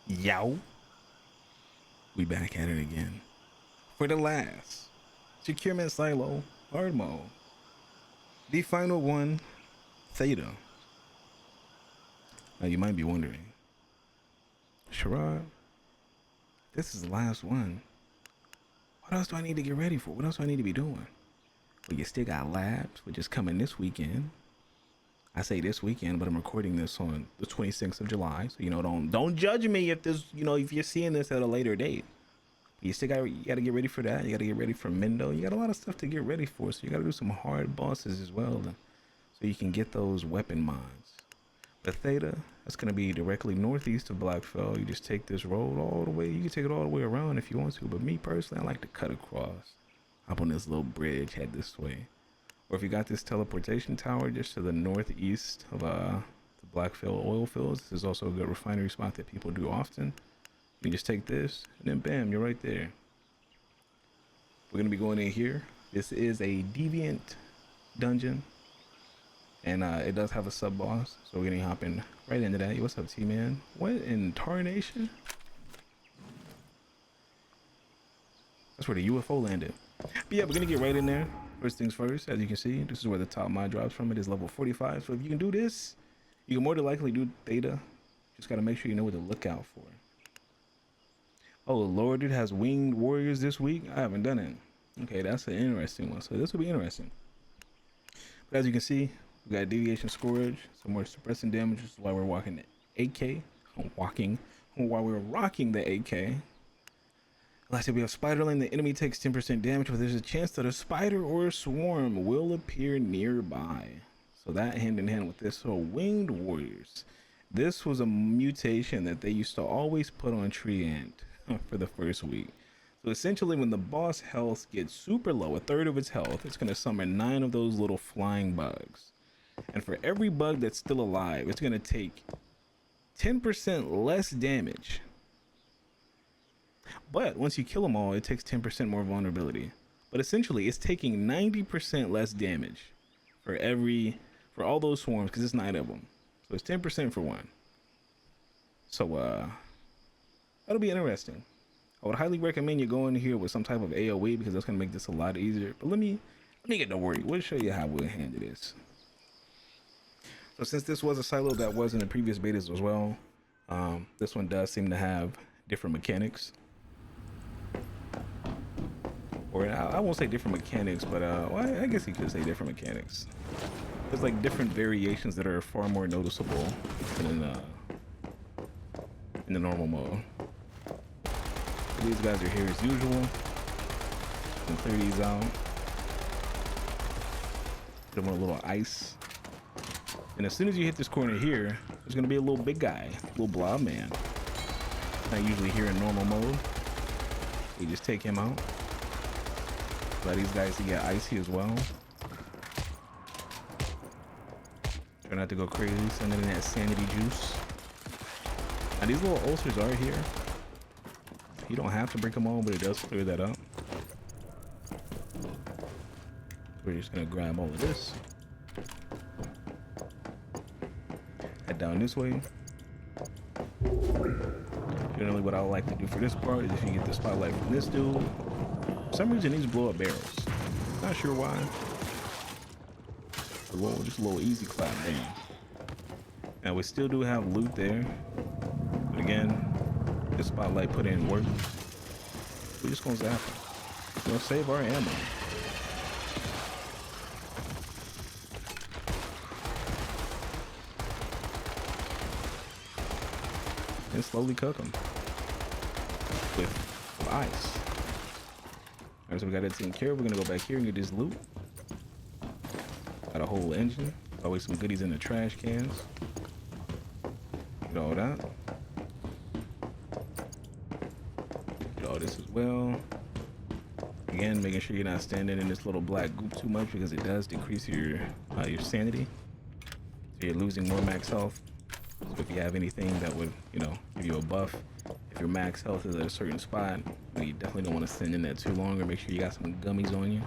Yow, we back at it again for the last Securement Silo hard mode, the final one, Theta. Now you might be wondering, Sherrod, this is the last one. What else do I need to get ready for? What else do I need to be doing? Well, you still got labs, which is coming this weekend. I say this weekend, but I'm recording this on the 26th of July, so don't judge me if this, if you're seeing this at a later date. You gotta get ready for that. You gotta get ready for Mendo. You got a lot of stuff to get ready for, so you gotta do some hard bosses as well, so you can get those weapon mods. The Theta, that's gonna be directly northeast of Blackfell. You just take this road all the way. You can take it all the way around if you want to, but me personally, I like to cut across, hop on this little bridge, head this way. Or if you got this teleportation tower just to the northeast of the Blackfell oil fields, this is also a good refinery spot that people do often. You just take this and then bam, you're right there. We're gonna be going in here. This is a deviant dungeon, and it does have a sub boss, so we're gonna hop in right into that. Yo, what's up, T-Man? What in tarnation? That's where the UFO landed. But yeah, we're gonna get right in there. First things first, as you can see, this is where the top mod drops from. It is level 45. So if you can do this, you can more than likely do Theta. Just gotta make sure you know what to look out for. Oh Lord, it has winged warriors this week. I haven't done it. Okay, that's an interesting one. So this will be interesting. But as you can see, we got deviation scourge, some more suppressing damages while we're walking the AK. While we're rocking the AK. Lastly, we have Spiderling. The enemy takes 10% damage, but there's a chance that a spider or a swarm will appear nearby. So that hand in hand with this. So winged warriors. This was a mutation that they used to always put on Tree Ant for the first week. So essentially, when the boss health gets super low, a third of its health, it's going to summon 9 of those little flying bugs. And for every bug that's still alive, it's going to take 10% less damage. But once you kill them all, it takes 10% more vulnerability. But essentially, it's taking 90% less damage for all those swarms, because it's 9 of them. So it's 10% for one. So that'll be interesting. I would highly recommend you go in here with some type of AoE, because that's gonna make this a lot easier. But let me get to work. We'll show you how we'll handle this. So since this was a silo that was in the previous betas as well, this one does seem to have different mechanics. Or I won't say different mechanics, but well, I guess you could say different mechanics. There's like different variations that are far more noticeable than in the normal mode. These guys are here as usual. And clear these out. Put them on a little ice. And as soon as you hit this corner here, there's gonna be a little big guy, a little blob man. Not usually here in normal mode. You just take him out. Let these guys to get icy as well. Try not to go crazy, sending in that sanity juice. Now these little ulcers are here. You don't have to break them all, but it does clear that up. We're just gonna grab all of this. Head down this way. Generally what I like to do for this part is if you get the spotlight from this dude, for some reason these blow up barrels. Not sure why. Just a little easy clap there. Now we still do have loot there, but again, this spotlight put in work. We're just gonna zap him. We're gonna save our ammo. And slowly cook them with ice. Alright, so we got it taken care of. We're gonna go back here and get this loot. Got a whole engine. Always some goodies in the trash cans. Get all that. Get all this as well. Again, making sure you're not standing in this little black goop too much, because it does decrease your sanity. So you're losing more max health. So if you have anything that would, give you a buff, if your max health is at a certain spot, you definitely don't want to stand in that too long, or make sure you got some gummies on you.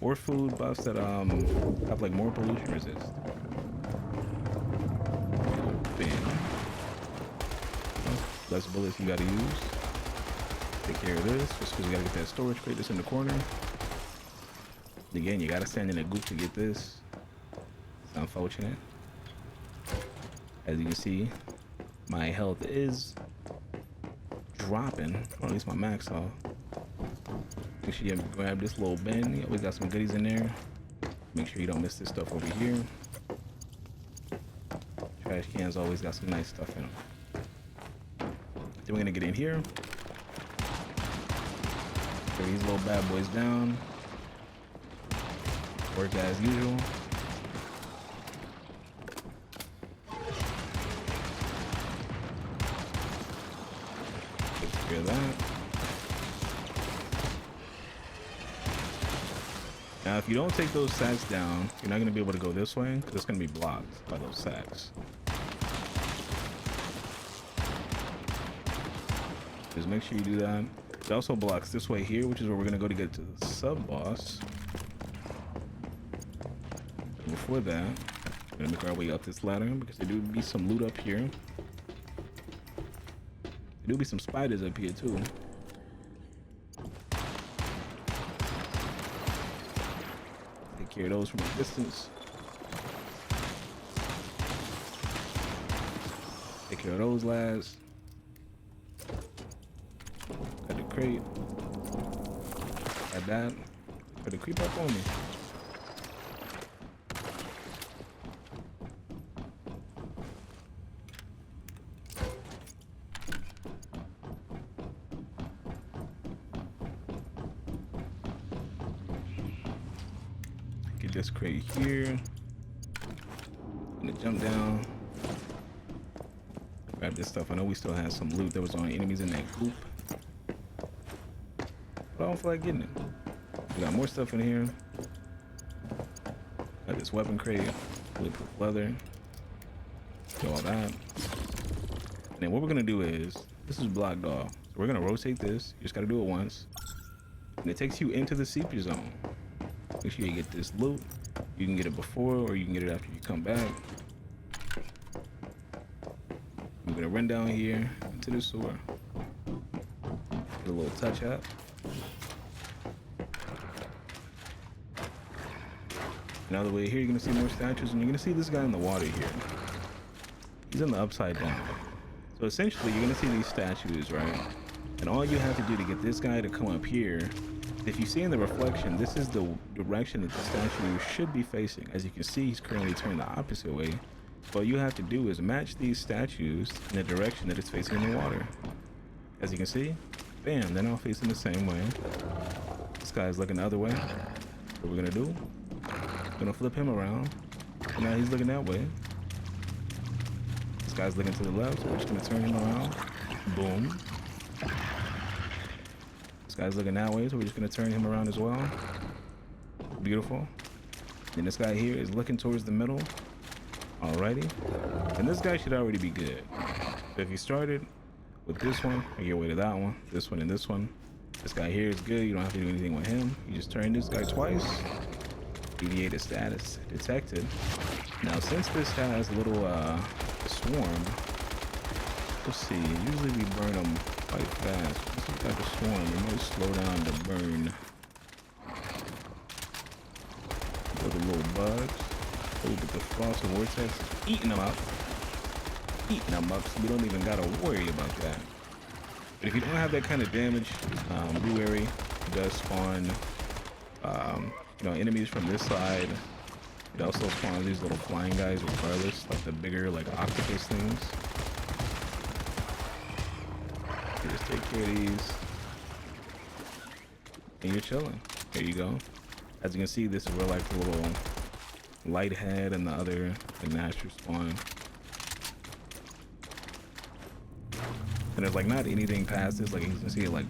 Or food buffs that have like more pollution resist. Bam. less bullets you gotta use. Take care of this, just because you gotta get that storage crate that's in the corner. Again, you gotta stand in a goop to get this. It's unfortunate. As you can see, my health is dropping, or at least my max health. Make sure you grab this little bin. You always got some goodies in there. Make sure you don't miss this stuff over here. Trash cans always got some nice stuff in them. Then we're gonna get in here. Tear these little bad boys down. Work as usual. Take care of that. Now, if you don't take those sacks down, you're not going to be able to go this way because it's going to be blocked by those sacks. Just make sure you do that. It also blocks this way here, which is where we're going to go to get to the sub-boss. Before that, we're going to make our way up this ladder because there do be some loot up here. There do be some spiders up here too. Care of those from a distance. Take care of those lads. Got the crate. Got that. Got the creep up on me. Get this crate here. I'm gonna jump down. Grab this stuff. I know we still have some loot that was on enemies in that group, but I don't feel like getting it. We got more stuff in here. Got this weapon crate, bulletproof leather, do all that. And then what we're gonna do is, this is blocked off, so we're gonna rotate this. You just gotta do it once, and it takes you into the seepage zone. Make sure you get this loot. You can get it before, or you can get it after you come back. I'm gonna run down here into the sewer. Get a little touch up. Now the way here, you're gonna see more statues, and you're gonna see this guy in the water here. He's in the upside down. So essentially, you're gonna see these statues, right? And all you have to do to get this guy to come up here, if you see in the reflection, this is the direction that the statue should be facing. As you can see, he's currently turned the opposite way. All you have to do is match these statues in the direction that it's facing in the water. As you can see, bam, they're now facing the same way. This guy's looking the other way. What we're gonna do, we're gonna flip him around. And now he's looking that way. This guy's looking to the left, so we're just gonna turn him around. Boom. This guy's looking that way, so we're just gonna turn him around as well. Beautiful. And this guy here is looking towards the middle. Alrighty. And this guy should already be good. So if you started with this one, make your way to that one, this one, and this one. This guy here is good. You don't have to do anything with him. You just turn this guy twice. Deviated status detected. Now, since this has a little swarm, let's see. Usually we burn them quite fast. This is like a swarm. It might slow down the burn. Go to little bugs. Look at the frost vortex. Eating them up. Eating them up, so we don't even gotta worry about that. But if you don't have that kind of damage, Blue Area does spawn you know, enemies from this side. It also spawns these little flying guys regardless, like the bigger like octopus things. You just take care of these. And you're chilling. There you go. As you can see, this is where like the little light head and the other, the master spawn. And there's like not anything past this, like you can see it like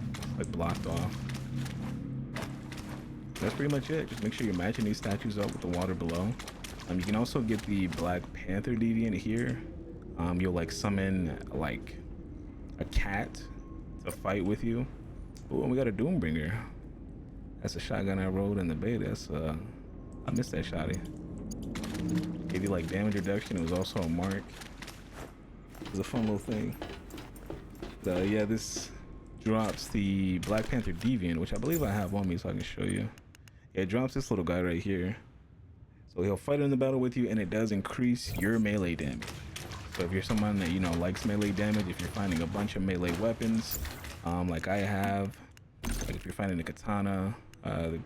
blocked off. That's pretty much it. Just make sure you're matching these statues up with the water below. You can also get the Black Panther deviant here. You'll like summon like a cat to fight with you. Oh, and we got a Doombringer. That's a shotgun I rolled in the beta. That's I missed that shotty. Gave you like damage reduction. It was also a mark. It was a fun little thing. Yeah, this drops the Black Panther Deviant, which I believe I have on me, so I can show you. Yeah, it drops this little guy right here. So he'll fight in the battle with you, and it does increase your melee damage. So if you're someone that, you know, likes melee damage, if you're finding a bunch of melee weapons, like I have, like if you're finding a katana, the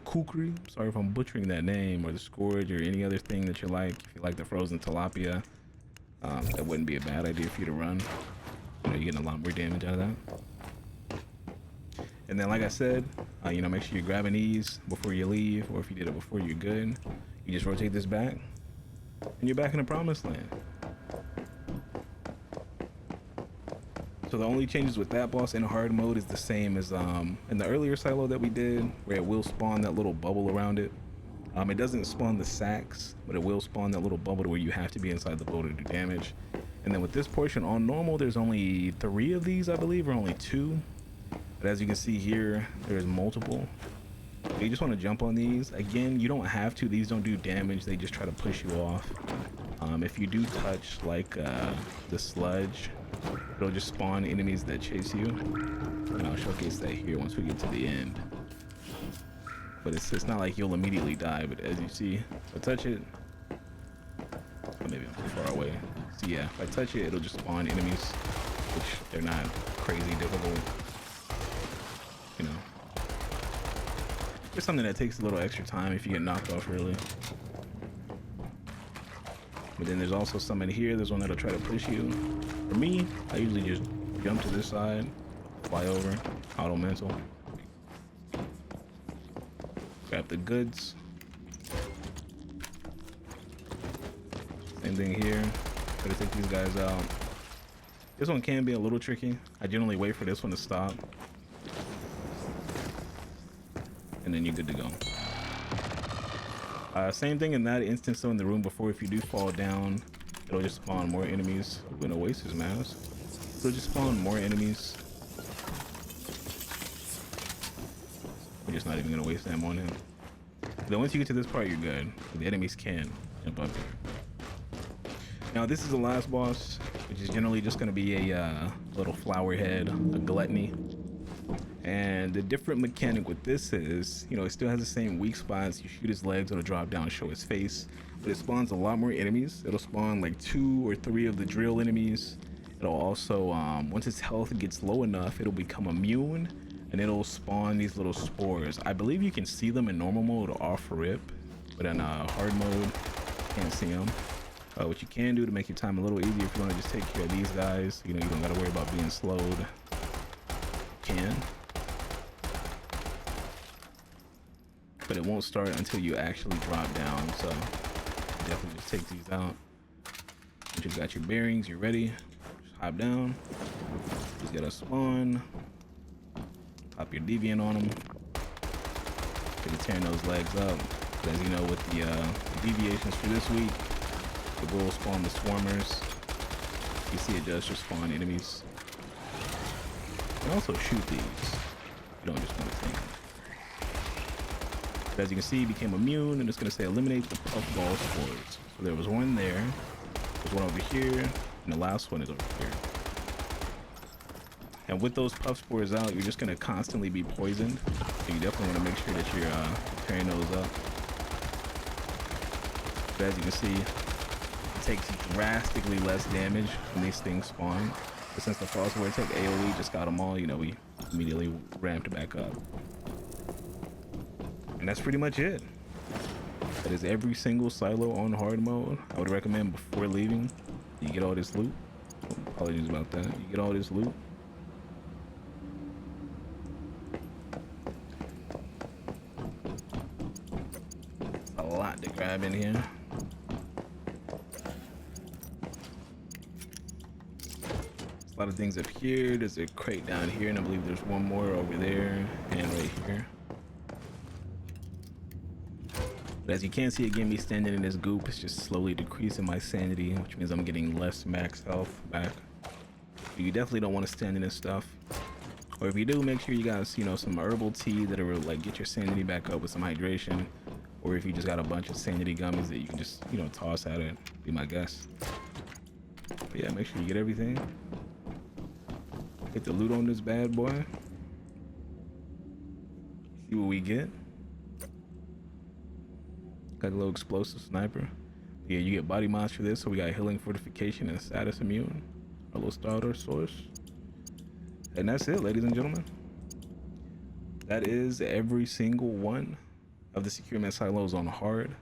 kukri, sorry if I'm butchering that name, or the scourge, or any other thing that you like, if you like the frozen tilapia, that wouldn't be a bad idea for you to run. You know, you're getting a lot more damage out of that. And then, like I said, you know, make sure you're grabbing these before you leave, or if you did it before, you're good. You just rotate this back, and you're back in the promised land. So the only changes with that boss in hard mode is the same as in the earlier silo that we did, where it will spawn that little bubble around it. It doesn't spawn the sacks, but it will spawn that little bubble to where you have to be inside the bubble to do damage. And then with this portion on normal, there's only 3 of these, I believe, or only 2. But as you can see here, there's multiple. So you just want to jump on these. Again, you don't have to. These don't do damage. They just try to push you off. If you do touch like the sludge, it'll just spawn enemies that chase you. And I'll showcase that here once we get to the end. But it's not like you'll immediately die. But as you see, if I touch it, or maybe I'm too far away. So yeah, if I touch it, it'll just spawn enemies, which they're not crazy difficult. You know, it's something that takes a little extra time if you get knocked off early. But then there's also some in here. There's one that'll try to push you. For me, I usually just jump to this side, fly over, auto mental, grab the goods. Same thing here. Try to take these guys out. This one can be a little tricky. I generally wait for this one to stop, and then you're good to go. Same thing in that instance though in the room before. If you do fall down, it'll just spawn more enemies. Ooh, an Oasis mask. It'll just spawn more enemies. We're just not even gonna waste them on him. Then once you get to this part, you're good. The enemies can jump up there. Now this is the last boss, which is generally just gonna be a little flower head, a gluttony. And the different mechanic with this is, you know, it still has the same weak spots. You shoot his legs, it'll drop down and show his face. But it spawns a lot more enemies. It'll spawn like 2 or 3 of the drill enemies. It'll also, once its health gets low enough, it'll become immune. And it'll spawn these little spores. I believe you can see them in normal mode or off rip. But in hard mode, can't see them. What you can do to make your time a little easier, if you want to just take care of these guys, you know, you don't got to worry about being slowed. You can. But it won't start until you actually drop down, so definitely just take these out. Once you've got your bearings, you're ready, just hop down. Just gotta spawn, pop your deviant on them, get to tearing those legs up. As you know, with the deviations for this week, it will spawn the swarmers. You see it does just spawn enemies. You can also shoot these, you don't just want to tank them. As you can see, he became immune, and it's going to say eliminate the puffball spores. So there was one there, there's one over here, and the last one is over here. And with those puff spores out, you're just going to constantly be poisoned. So you definitely want to make sure that you're tearing those up. But as you can see, it takes drastically less damage when these things spawn. But since the phosphor take AoE just got them all, you know, we immediately ramped back up. And that's pretty much it. That is every single silo on hard mode. I would recommend before leaving, you get all this loot. Apologies about that. You get all this loot. A lot to grab in here. There's a lot of things up here. There's a crate down here, and I believe there's one more over there and right here. But as you can see, again, me standing in this goop is just slowly decreasing my sanity, which means I'm getting less max health back. You definitely don't want to stand in this stuff. Or if you do, make sure you got, you know, some herbal tea that'll like get your sanity back up with some hydration. Or if you just got a bunch of sanity gummies that you can just, you know, toss at it, be my guess. But yeah, make sure you get everything. Hit the loot on this bad boy. See what we get. Got a little explosive sniper. Yeah, you get body mods for this. So we got healing, fortification, and status immune. Our little starter source. And that's it, ladies and gentlemen. That is every single one of the SECUREMENT silos on hard.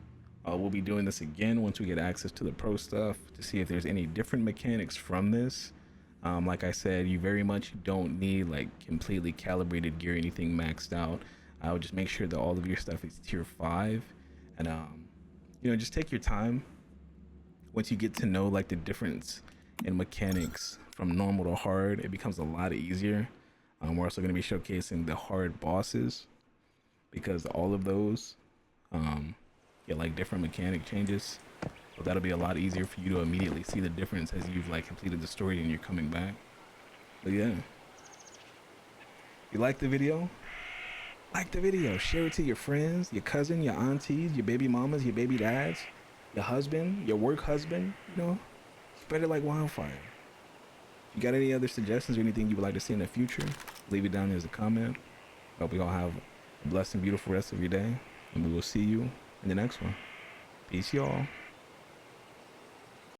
We'll be doing this again once we get access to the pro stuff to see if there's any different mechanics from this. Like I said, you very much don't need like completely calibrated gear, anything maxed out. I would just make sure that all of your stuff is tier 5, and you know, just take your time. Once you get to know like the difference in mechanics from normal to hard, it becomes a lot easier. We're also going to be showcasing the hard bosses, because all of those get like different mechanic changes, so that'll be a lot easier for you to immediately see the difference as you've like completed the story and you're coming back. But yeah, if you like the video, share it to your friends, your cousin, your aunties, your baby mamas, your baby dads, your husband, your work husband. You know, spread it like wildfire. If you got any other suggestions or anything you would like to see in the future, leave it down as a comment. Hope you all have a blessed and beautiful rest of your day, and we will see you in the next one. Peace, y'all.